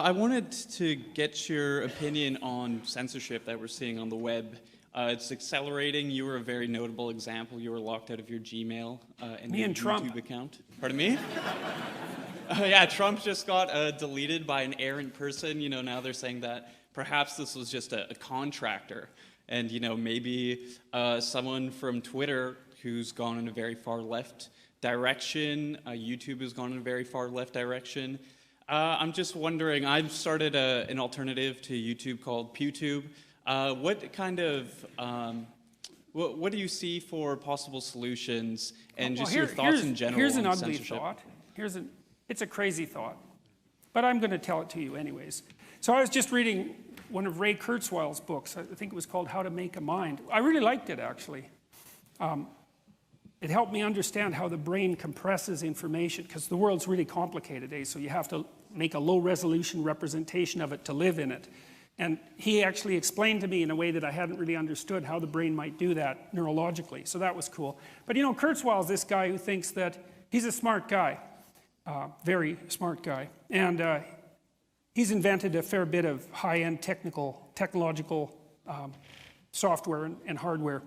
I wanted to get your opinion on censorship that we're seeing on the web. It's accelerating. You were a very notable example. You were locked out of your Gmail and your YouTube account. Pardon me? Yeah, Trump just got deleted by an errant person. You know, now they're saying that perhaps this was just a contractor. And, you know, maybe someone from Twitter who's gone in a very far left direction. YouTube has gone in a very far left direction. I'm just wondering, I've started an alternative to YouTube called PewTube. What kind of, what do you see for possible solutions and just your thoughts in general here's on an ugly censorship? thought. It's a crazy thought, but I'm going to tell it to you anyways. So I was just reading one of Ray Kurzweil's books. I think it was called How to Make a Mind. I really liked it, actually. It helped me understand how the brain compresses information, because the world's really complicated, so you have to make a low-resolution representation of it to live in it. And he actually explained to me in a way that I hadn't really understood how the brain might do that neurologically, so that was cool. But you know, Kurzweil's this guy who thinks that he's a smart guy, very smart guy, and he's invented a fair bit of high-end technological software and hardware.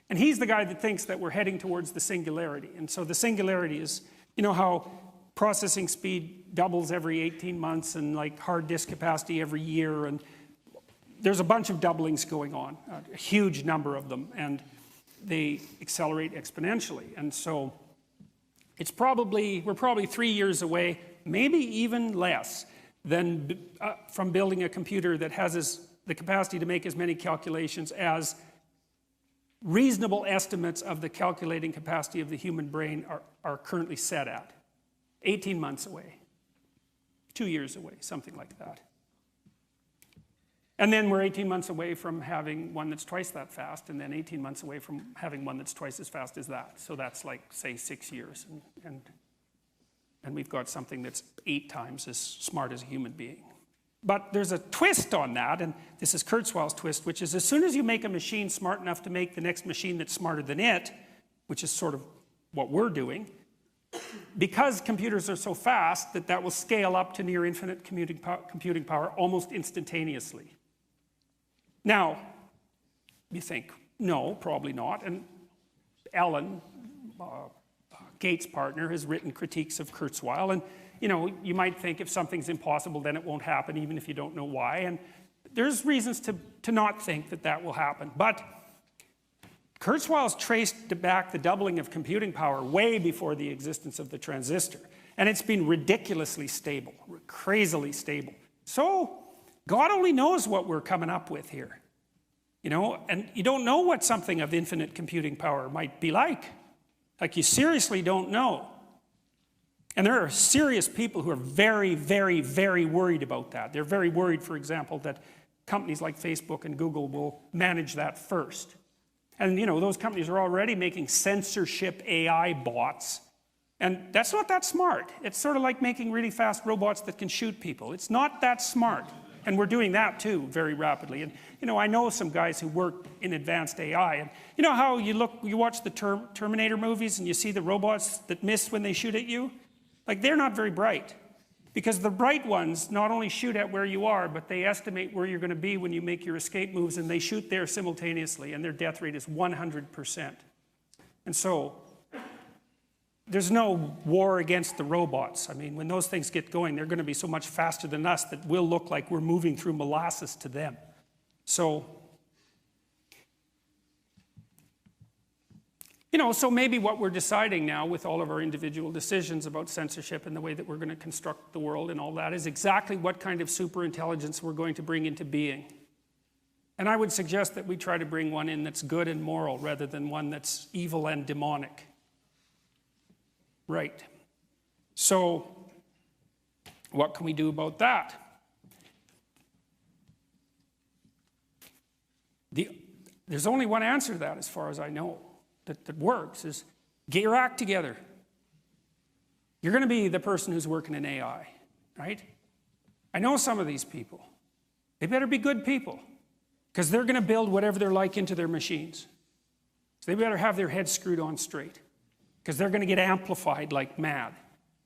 And he's the guy that thinks that we're heading towards the singularity. And so the singularity is, you know how processing speed doubles every 18 months and like hard disk capacity every year, and there's a bunch of doublings going on, a huge number of them, and they accelerate exponentially. And so we're probably 3 years away, maybe even less, than from building a computer that has the capacity to make as many calculations as reasonable estimates of the calculating capacity of the human brain are currently set at. 18 months away, 2 years away, something like that. And then we're 18 months away from having one that's twice that fast, and then 18 months away from having one that's twice as fast as that. So that's like, say, 6 years. And we've got something that's 8 times as smart as a human being. But there's a twist on that, and this is Kurzweil's twist, which is as soon as you make a machine smart enough to make the next machine that's smarter than it, which is sort of what we're doing, because computers are so fast that will scale up to near infinite computing power almost instantaneously. Now, you think, no, probably not. And Ellen, Gates' partner, has written critiques of Kurzweil, and you know, you might think if something's impossible, then it won't happen, even if you don't know why. And there's reasons to not think that that will happen. But Kurzweil's traced back the doubling of computing power way before the existence of the transistor. And it's been ridiculously stable, crazily stable. So God only knows what we're coming up with here. You know, and you don't know what something of infinite computing power might be like. Like, you seriously don't know. And there are serious people who are very, very, very worried about that. They're very worried, for example, that companies like Facebook and Google will manage that first. And you know, those companies are already making censorship AI bots. And that's not that smart. It's sort of like making really fast robots that can shoot people. It's not that smart. And we're doing that too, very rapidly. And you know, I know some guys who work in advanced AI. And you know how you watch the Terminator movies and you see the robots that miss when they shoot at you? Like, they're not very bright, because the bright ones not only shoot at where you are, but they estimate where you're going to be when you make your escape moves, and they shoot there simultaneously, and their death rate is 100%. And so there's no war against the robots. I mean, when those things get going, they're going to be so much faster than us that we'll look like we're moving through molasses to them. So, you know, so maybe what we're deciding now with all of our individual decisions about censorship and the way that we're going to construct the world and all that is exactly what kind of superintelligence we're going to bring into being. And I would suggest that we try to bring one in that's good and moral rather than one that's evil and demonic. Right. So, what can we do about that? There's only one answer to that, as far as I know, that works, is get your act together. You're going to be the person who's working in AI, right? I know some of these people. They better be good people, because they're going to build whatever they're like into their machines. So they better have their heads screwed on straight, because they're going to get amplified like mad.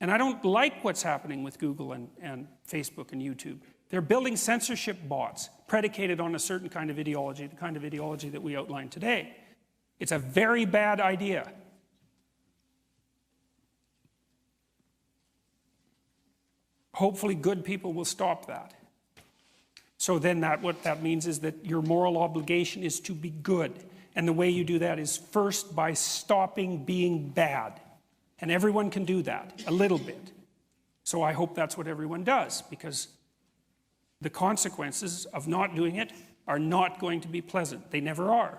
And I don't like what's happening with Google and Facebook and YouTube. They're building censorship bots predicated on a certain kind of ideology, the kind of ideology that we outlined today. It's a very bad idea. Hopefully good people will stop that. So then what that means is that your moral obligation is to be good. And the way you do that is first by stopping being bad. And everyone can do that, a little bit. So I hope that's what everyone does, because the consequences of not doing it are not going to be pleasant. They never are.